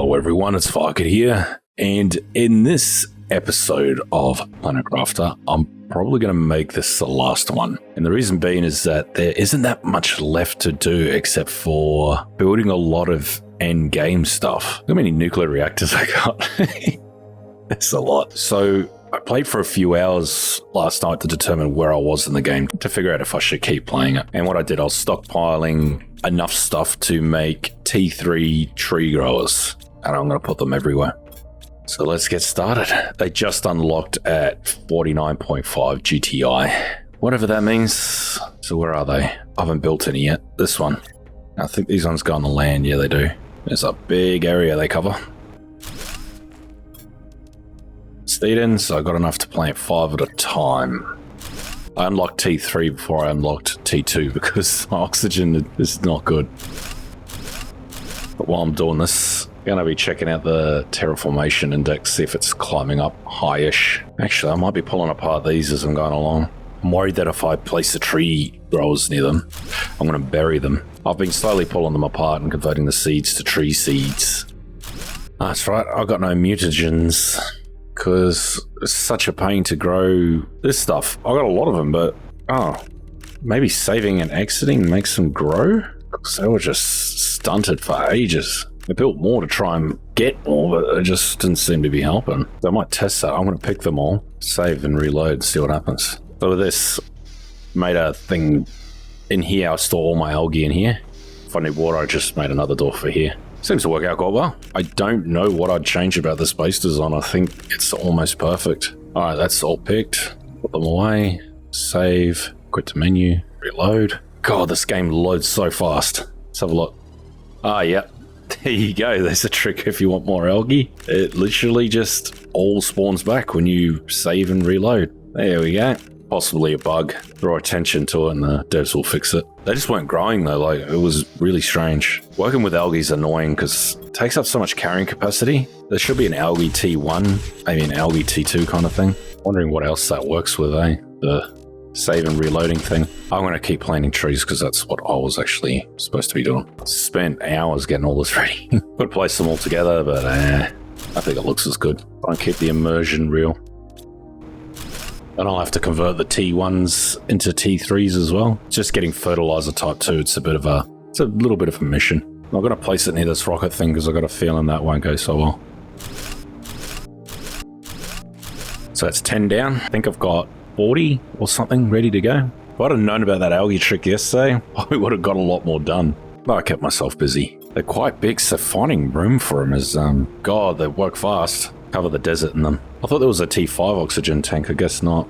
Hello everyone, it's Farket here, and in this episode of Planet Crafter, I'm probably going to make this the last one. And the reason being is that there isn't that much left to do except for building a lot of end-game stuff. Look how many nuclear reactors I got. That's a lot. So I played for a few hours last night to determine where I was in the game to figure out if I should keep playing it. And what I did, I was stockpiling enough stuff to make T3 tree growers, and I'm going to put them everywhere. So let's get started. They just unlocked at 49.5 GTI, whatever that means. So where are they? I haven't built any yet. This one. I think these ones go on the land. Yeah, they do. There's a big area they cover. Trident, so I got enough to plant 5 at a time. I unlocked T3 before I unlocked T2 because my oxygen is not good. But while I'm doing this, I'm going to be checking out the terraformation index, see if it's climbing up high-ish. Actually, I might be pulling apart these as I'm going along. I'm worried that if I place the tree growers near them, I'm going to bury them. I've been slowly pulling them apart and converting the seeds to tree seeds. That's right, I've got no mutagens, because it's such a pain to grow this stuff. I got a lot of them, but maybe saving and exiting makes them grow? Because they were just stunted for ages. I built more to try and get more, but it just didn't seem to be helping. So I might test that. I'm going to pick them all, save and reload, see what happens. So with this, made a thing in here. I store all my algae in here. If I need water, I just made another door for here. Seems to work out quite well. I don't know what I'd change about this base design. I think it's almost perfect. All right, that's all picked. Put them away. Save. Quit to menu. Reload. God, this game loads so fast. Let's have a look. Yeah. There you go. There's a trick if you want more algae. It literally just all spawns back when you save and reload. There we go. Possibly a bug. Draw attention to it and the devs will fix it. They just weren't growing though, like it was really strange. Working with algae is annoying because it takes up so much carrying capacity. There should be an algae T1, maybe an algae T2 kind of thing. Wondering what else that works with, the save and reloading thing. I'm going to keep planting trees because that's what I was actually supposed to be doing. Spent hours getting all this ready. Could place them all together, but I think it looks as good. Try and keep the immersion real. And I'll have to convert the T1s into T3s as well. Just getting fertilizer type 2, it's a little bit of a mission. I'm going to place it near this rocket thing because I've got a feeling that won't go so well. So that's 10 down. I think I've got 40 or something ready to go. If I'd have known about that algae trick yesterday, I would have got a lot more done. But I kept myself busy. They're quite big, so finding room for them is, God, they work fast. Cover the desert in them. I thought there was a T5 oxygen tank, I guess not.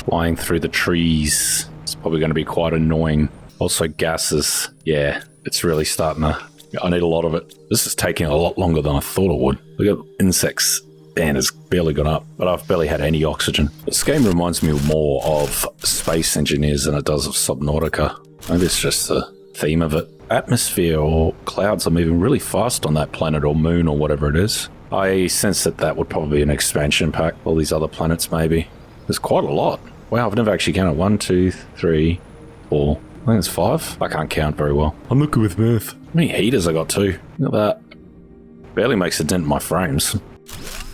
Flying through the trees. It's probably going to be quite annoying. Also gases. Yeah, it's really starting to... I need a lot of it. This is taking a lot longer than I thought it would. Look at insects. And it's barely gone up, but I've barely had any oxygen. This game reminds me more of Space Engineers than it does of Subnautica. Maybe it's just the theme of it. Atmosphere or clouds are moving really fast on that planet or moon or whatever it is. I sense that would probably be an expansion pack. All these other planets maybe. There's quite a lot. Wow, I've never actually counted. 1, 2, 3, 4. I think it's 5. I can't count very well. I'm not good with math. How many heaters I got too? Look at that. Barely makes a dent in my frames.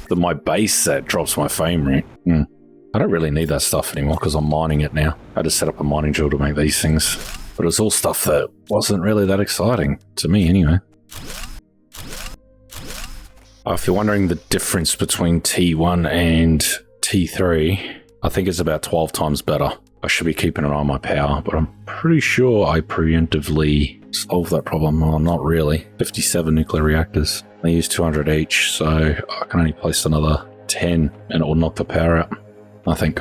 My base set drops my frame rate. I don't really need that stuff anymore because I'm mining it now. I just set up a mining drill to make these things. But it's all stuff that wasn't really that exciting, to me anyway. If you're wondering the difference between T1 and T3, I think it's about 12 times better. I should be keeping an eye on my power, but I'm pretty sure I preemptively solved that problem. Well, not really. 57 nuclear reactors. They use 200 each, so I can only place another 10 and it will knock the power out, I think.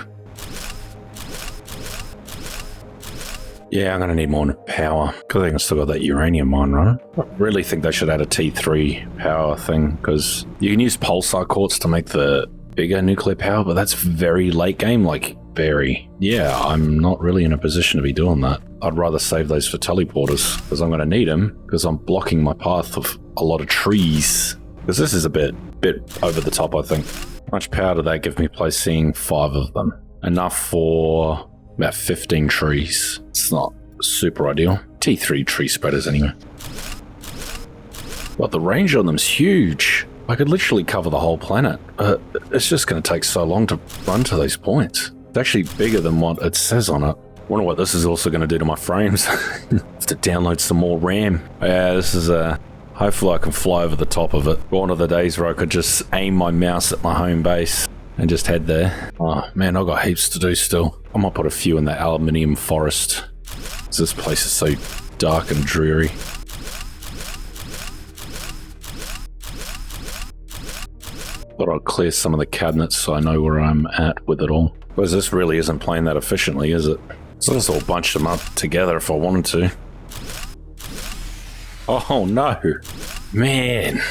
Yeah, I'm going to need more power because I think I still got that uranium mine running. I really think they should add a T3 power thing because you can use pulsar quartz to make the bigger nuclear power, but that's very late game, like very. Yeah, I'm not really in a position to be doing that. I'd rather save those for teleporters because I'm going to need them because I'm blocking my path of a lot of trees. Because this is a bit over the top, I think. How much power did that give me placing 5 of them? Enough for about 15 trees. It's not super ideal. T3 tree spreaders anyway. But the range on them's huge. I could literally cover the whole planet. It's just going to take so long to run to these points. It's actually bigger than what it says on it. Wonder what this is also going to do to my frames. Have to download some more RAM. Yeah, this is hopefully I can fly over the top of it. One of the days where I could just aim my mouse at my home base and just head there. Oh man, I've got heaps to do still. I might put a few in the aluminium forest. This place is so dark and dreary. Thought I'd clear some of the cabinets so I know where I'm at with it all. Because this really isn't playing that efficiently, is it? So I just all bunched them up together if I wanted to. Oh no! Man!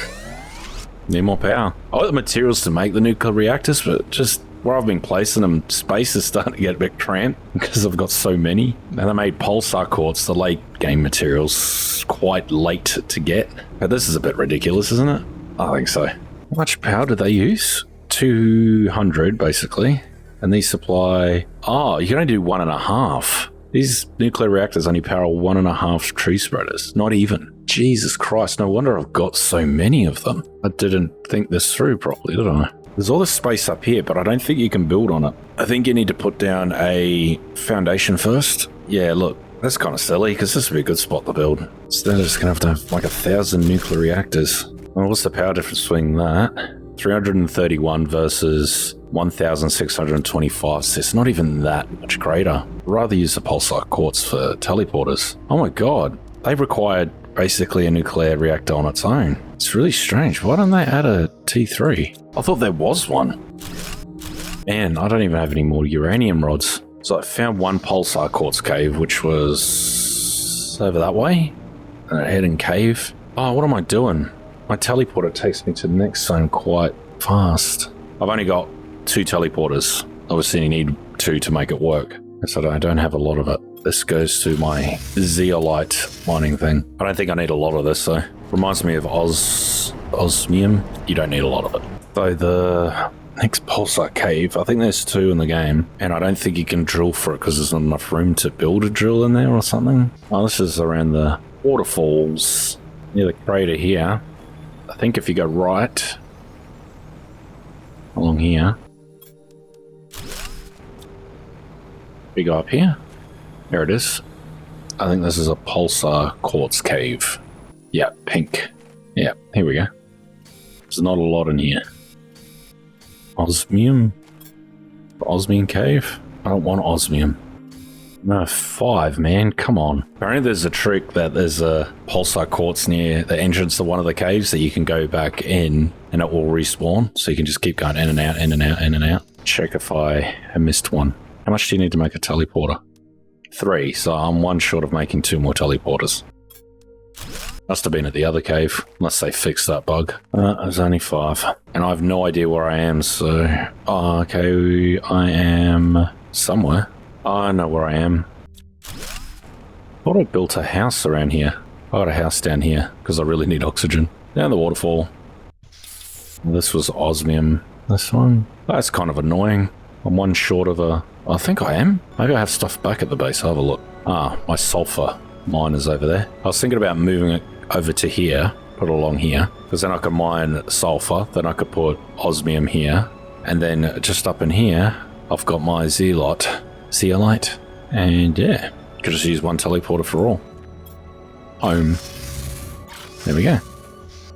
Need more power. I got the materials to make the nuclear reactors, but just where I've been placing them, space is starting to get a bit cramped because I've got so many. And I made pulsar quartz, the late game materials, quite late to get. But this is a bit ridiculous, isn't it? I think so. How much power do they use? 200, basically. And these supply... Oh, you can only do 1.5. These nuclear reactors only power 1.5 tree spreaders. Not even. Jesus Christ, no wonder I've got so many of them. I didn't think this through properly, did I? There's all this space up here, but I don't think you can build on it. I think you need to put down a foundation first. Yeah, look, that's kind of silly, because this would be a good spot to build. Instead, I'm just going to have like 1,000 nuclear reactors. Well, what's the power difference between that? 331 versus 1,625. So it's not even that much greater. I'd rather use the pulsar quartz for teleporters. Oh my god, they required basically a nuclear reactor on its own. It's really strange. Why don't they add a T3? I thought there was one. Man, I don't even have any more uranium rods. So I found one pulsar quartz cave, which was over that way. And a hidden cave. Oh, what am I doing? My teleporter takes me to the next zone quite fast. I've only got 2 teleporters. Obviously you need 2 to make it work. So I don't have a lot of it. This goes to my zeolite mining thing. I don't think I need a lot of this though. Reminds me of osmium. You don't need a lot of it. So the next pulsar cave, I think there's 2 in the game. And I don't think you can drill for it because there's not enough room to build a drill in there or something. Oh, this is around the waterfalls near the crater here. I think if you go right along here, we go up here. There it is. I think this is a pulsar quartz cave. Yeah, pink. Yeah, here we go. There's not a lot in here. Osmium? Osmium cave? I don't want osmium. No, 5, man. Come on. Apparently there's a trick that there's a pulsar quartz near the entrance to one of the caves that you can go back in and it will respawn. So you can just keep going in and out, in and out, in and out. Check if I have missed one. How much do you need to make a teleporter? 3, so I'm 1 short of making 2 more teleporters. Must have been at the other cave, unless they fixed that bug. There's only 5. And I have no idea where I am, so... Oh, okay, I am somewhere. I know where I am. Thought I built a house around here. I got a house down here, because I really need oxygen. Down the waterfall. This was osmium. This one? That's kind of annoying. I'm 1 short of a... I think I am. Maybe I have stuff back at the base. I'll have a look. Ah, my sulfur mine is over there. I was thinking about moving it over to here, put it along here, because then I could mine sulfur, then I could put osmium here, and then just up in here, I've got my zeolite, and yeah, could just use 1 teleporter for all. Home. There we go.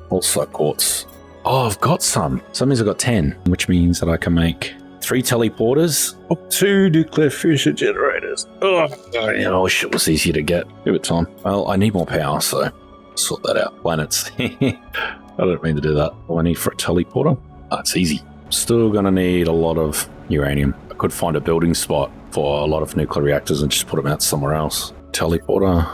Also quartz. Oh, I've got some. So that means I've got 10, which means that I can make 3 teleporters, 2 nuclear fusion generators. Oh, I wish it was easier to get. Give it time. Well, I need more power, so sort that out. Planets. I don't mean to do that. All I need for a teleporter? Oh, it's easy. Still gonna need a lot of uranium. I could find a building spot for a lot of nuclear reactors and just put them out somewhere else. Teleporter.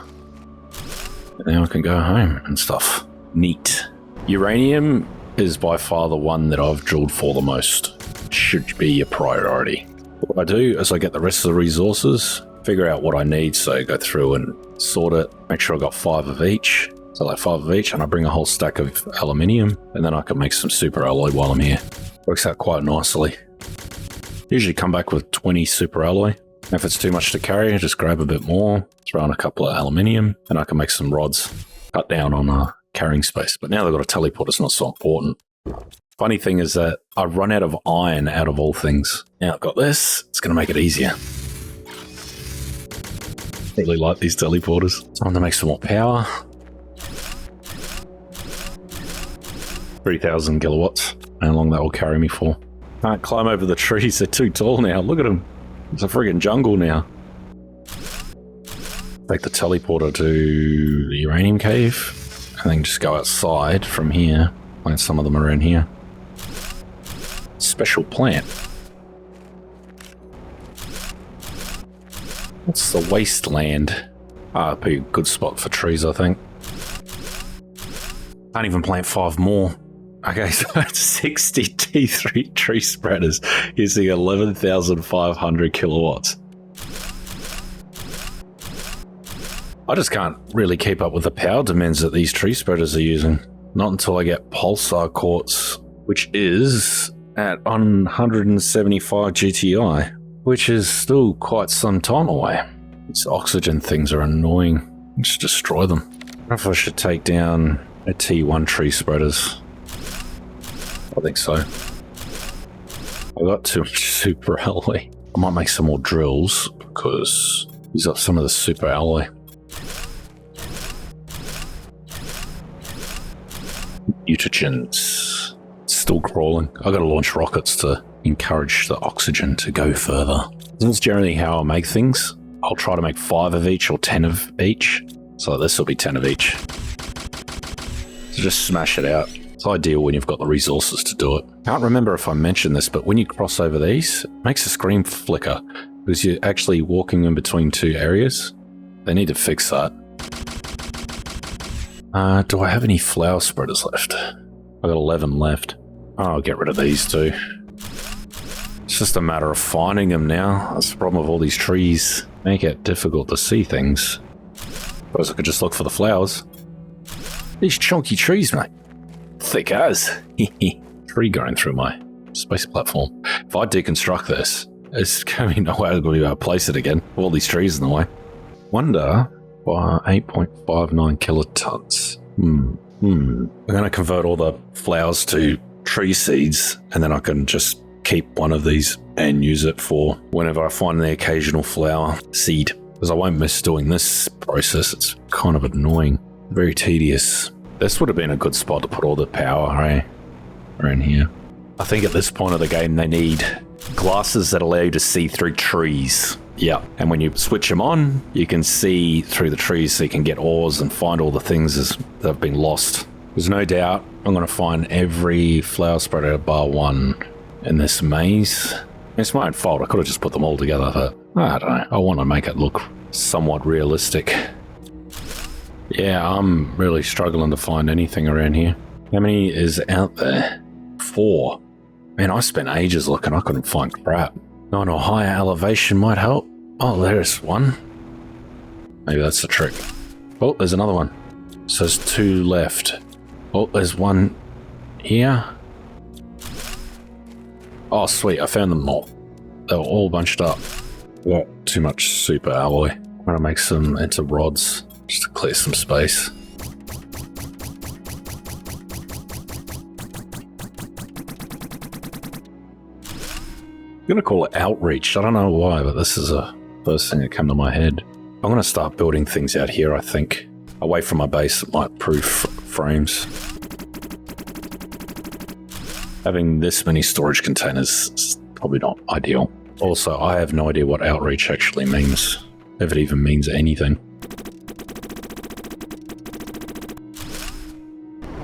And now I can go home and stuff. Neat. Uranium is by far the one that I've drilled for the most. Should be a priority. What I do is I get the rest of the resources, figure out what I need, so go through and sort it, make sure I got 5 of each, so like 5 of each, and I bring a whole stack of aluminium, and then I can make some super alloy while I'm here. Works out quite nicely. Usually come back with 20 super alloy. If it's too much to carry, I just grab a bit more, throw in a couple of aluminium, and I can make some rods. Cut down on carrying space. But now they've got a teleport, it's not so important. Funny thing is that I've run out of iron out of all things. Now I've got this, it's going to make it easier. Really like these teleporters. Time to make some more power. 3,000 kilowatts. How long that will carry me for. Can't climb over the trees, they're too tall now. Look at them. It's a friggin' jungle now. Take the teleporter to the uranium cave. And then just go outside from here. Plant some of them around here. Special plant. What's the wasteland? Ah, it'd be a good spot for trees, I think. Can't even plant 5 more. Okay, so that's 60 T3 tree spreaders using 11,500 kilowatts. I just can't really keep up with the power demands that these tree spreaders are using. Not until I get pulsar quartz, which is at 175 GTI, which is still quite some time away. These oxygen things are annoying. Just destroy them. I don't know if I should take down a T1 tree spreaders. I think so. I got too much super alloy. I might make some more drills because these are some of the super alloy. Mutagens. Still crawling. I gotta launch rockets to encourage the oxygen to go further. This is generally how I make things. I'll try to make 5 of each or 10 of each. So this will be 10 of each. So just smash it out. It's ideal when you've got the resources to do it. Can't remember if I mentioned this, but when you cross over these, it makes the screen flicker because you're actually walking in between 2 areas. They need to fix that. Do I have any flower spreaders left? I've got 11 left. Oh, I'll get rid of these too. It's just a matter of finding them now. That's the problem with all these trees. Make it difficult to see things. Suppose I could just look for the flowers. These chunky trees, mate. Thick as. Tree going through my space platform. If I deconstruct this, it's going to be no way I'm going to be able to place it again. All these trees in the way. Wonder why 8.59 kilotons. I'm going to convert all the flowers to tree seeds, and then I can just keep one of these and use it for whenever I find the occasional flower seed. Because I won't miss doing this process. It's kind of annoying. Very tedious. This would have been a good spot to put all the power, right? Around here. I think at this point of the game they need glasses that allow you to see through trees. Yeah, and when you switch them on, you can see through the trees so you can get ores and find all the things that have been lost. There's no doubt I'm going to find every flower spreader bar 1 in this maze. It's my own fault, I could have just put them all together, but I don't know, I want to make it look somewhat realistic. Yeah, I'm really struggling to find anything around here. How many is out there? 4. Man, I spent ages looking, I couldn't find crap. Going to a higher elevation might help. Oh, there's one. Maybe that's the trick. Oh, there's another one. So there's 2 left. Oh, there's one here. Oh, sweet, I found them all. They were all bunched up. Got too much super alloy. I'm going to make some into rods just to clear some space. I'm going to call it outreach. I don't know why, but this is the first thing that came to my head. I'm going to start building things out here, I think. Away from my base, it might prove frames. Having this many storage containers is probably not ideal. Also, I have no idea what outreach actually means, if it even means anything.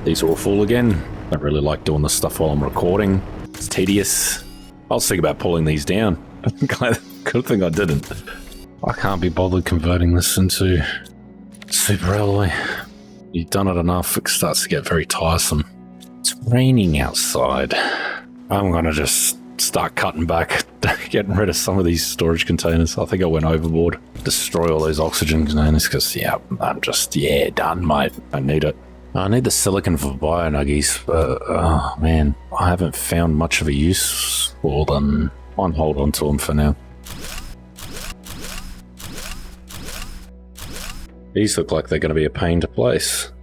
These are all full again. I don't really like doing this stuff while I'm recording. It's tedious. I was thinking about pulling these down. Good thing I didn't. I can't be bothered converting this into super alloy. You've done it enough, it starts to get very tiresome. It's raining outside. I'm gonna just start cutting back, getting rid of some of these storage containers. I think I went overboard. Destroy all those oxygen containers because, yeah, I'm just, done, mate. I need it. I need the silicon for bio-nuggies, but, oh man, I haven't found much of a use for them. I'll hold on to them for now. These look like they're going to be a pain to place.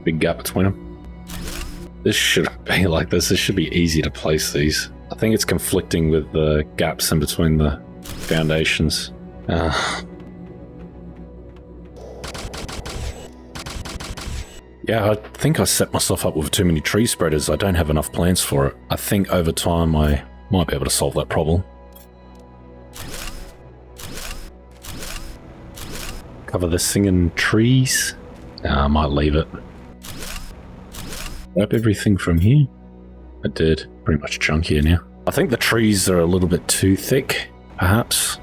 Big gap between them. This should be like this. This should be easy to place these. I think it's conflicting with the gaps in between the foundations. Yeah, I think I set myself up with too many tree spreaders. I don't have enough plans for it. I think over time I might be able to solve that problem. Cover this thing in trees. I might leave it. Wrap everything from here. I did. Pretty much chunkier now. I think the trees are a little bit too thick, perhaps.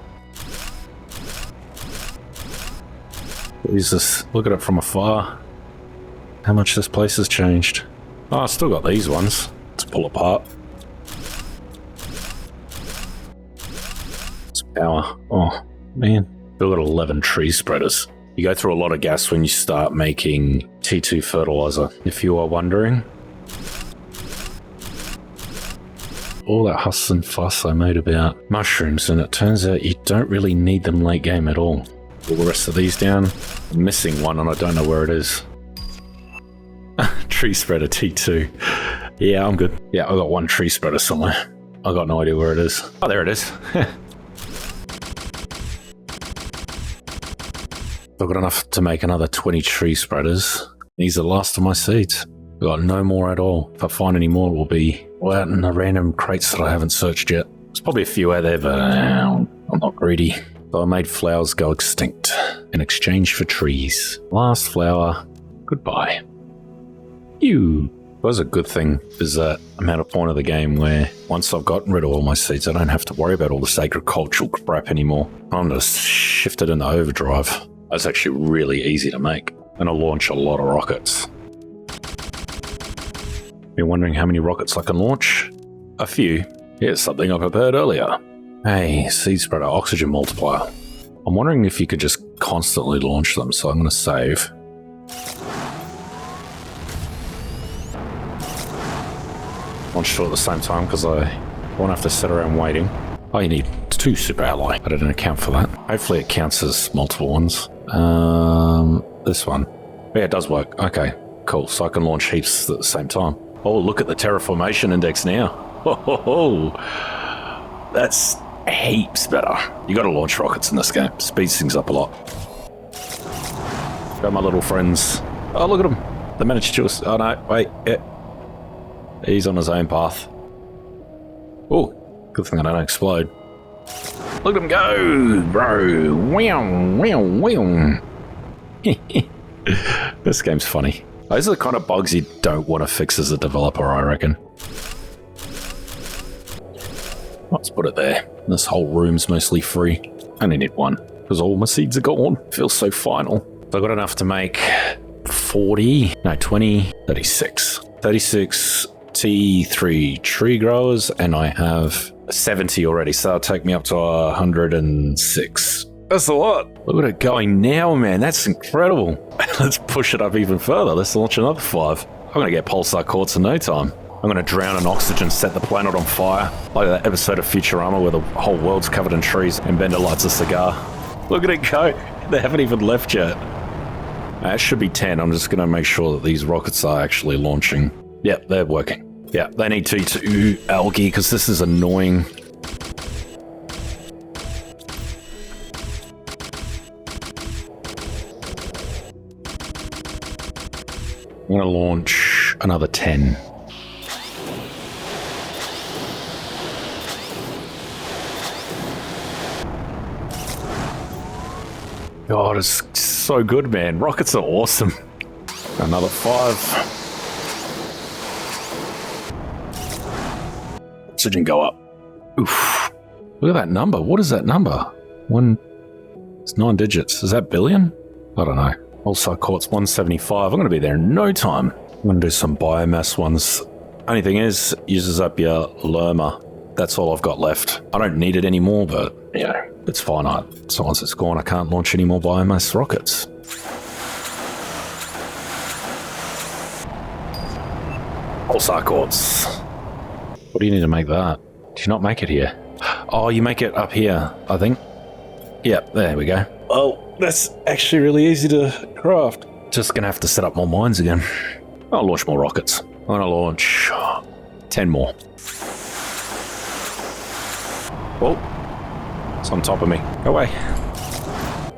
Jesus, look at it from afar. How much this place has changed. Oh, I still got these ones to pull apart. It's power. Oh, man. Still got 11 tree spreaders. You go through a lot of gas when you start making T2 fertilizer, if you are wondering. All that huss and fuss I made about mushrooms, and it turns out you don't really need them late game at all. All the rest of these down. I'm missing one and I don't know where it is. Tree spreader T2. Yeah, I'm good. Yeah, I got one tree spreader somewhere. I got no idea where it is. Oh, there it is. I've got enough to make another 20 tree spreaders. These are the last of my seeds. I've got no more at all. If I find any more, it will be out in the random crates that I haven't searched yet. There's probably a few out there, but I'm not greedy. So I made flowers go extinct in exchange for trees. Last flower, goodbye. You. That was a good thing, is that I'm at a point of the game where once I've gotten rid of all my seeds, I don't have to worry about all this agricultural crap anymore. I'm just shifted into overdrive. That's actually really easy to make, and I'll launch a lot of rockets. You're wondering how many rockets I can launch? A few. Here's something I prepared earlier. Hey, seed spreader oxygen multiplier. I'm wondering if you could just constantly launch them, so I'm going to save. Launch two at the same time because I won't have to sit around waiting. Oh, you need 2 super ally. I didn't account for that. Hopefully it counts as multiple ones. This one. Yeah, it does work. Okay, cool. So I can launch heaps at the same time. Oh, look at the terraformation index now. Ho, ho, ho. That's heaps better. You got to launch rockets in this game. Speeds things up a lot. Go, my little friends. Oh, look at him. They managed to... Oh, no. Wait. Yeah. He's on his own path. Oh, good thing I don't explode. Look at him go, bro. Wow. This game's funny. Those are the kind of bugs you don't want to fix as a developer, I reckon. Let's put it there. This whole room's mostly free. I only need one, because all my seeds are gone. Feels so final. So I got enough to make 20, 36. 36 T3 tree growers, and I have 70 already, so that'll take me up to 106. That's a lot. Look at it going now, man. That's incredible. Let's push it up even further. Let's launch another 5. I'm going to get pulsar quartz in no time. I'm going to drown in oxygen, set the planet on fire, like that episode of Futurama where the whole world's covered in trees and Bender lights a cigar. Look at it go. They haven't even left yet. That should be 10. I'm just going to make sure that these rockets are actually launching. Yep, they're working. Yeah, they need T2 algae because this is annoying. I'm going to launch another 10. God, it's so good, man. Rockets are awesome. Another 5. Oxygen go up. Oof. Look at that number. What is that number? It's 9 digits. Is that billion? I don't know. Also, quartz 175. I'm going to be there in no time. I'm going to do some biomass ones. Only thing is, uses up your lerma. That's all I've got left. I don't need it anymore, but, you know, it's finite. So once it's gone, I can't launch any more biomass rockets. Pulsar quartz. What do you need to make that? Do you not make it here? Oh, you make it up here, I think. Yep, there we go. Oh, that's actually really easy to craft. Just gonna have to set up more mines again. I'll launch more rockets. I'm gonna launch 10 more. Oh, it's on top of me. Go away.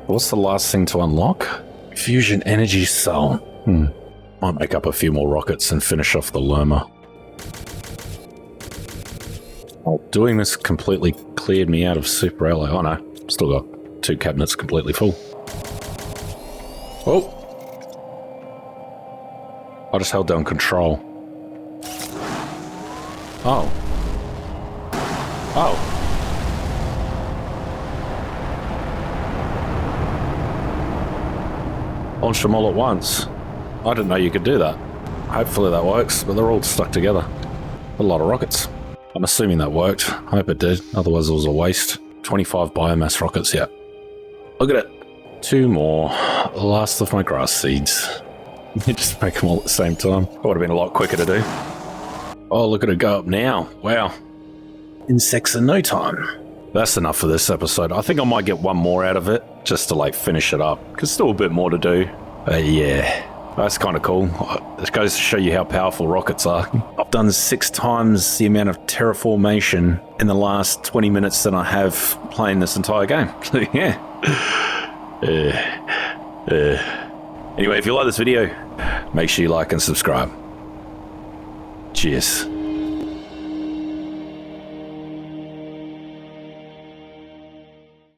What's the last thing to unlock? Fusion energy cell. Might make up a few more rockets and finish off the Lerma. Oh, doing this completely cleared me out of super alloy. Oh no, still got 2 cabinets completely full. Oh! I just held down control. Oh. Oh. Launch them all at once. I didn't know you could do that. Hopefully that works, but they're all stuck together. A lot of rockets. I'm assuming that worked. I hope it did, otherwise it was a waste. 25 biomass rockets, yeah. Look at it. 2 more. Last of my grass seeds. You just make them all at the same time. That would have been a lot quicker to do. Oh, look at it go up now. Wow. Insects in no time. That's enough for this episode. I think I might get one more out of it, just to like finish it up. Because still a bit more to do. Yeah. That's kind of cool. It goes to show you how powerful rockets are. I've done 6 times the amount of terraformation in the last 20 minutes that I have playing this entire game. Yeah. Anyway, if you like this video, make sure you like and subscribe. Cheers.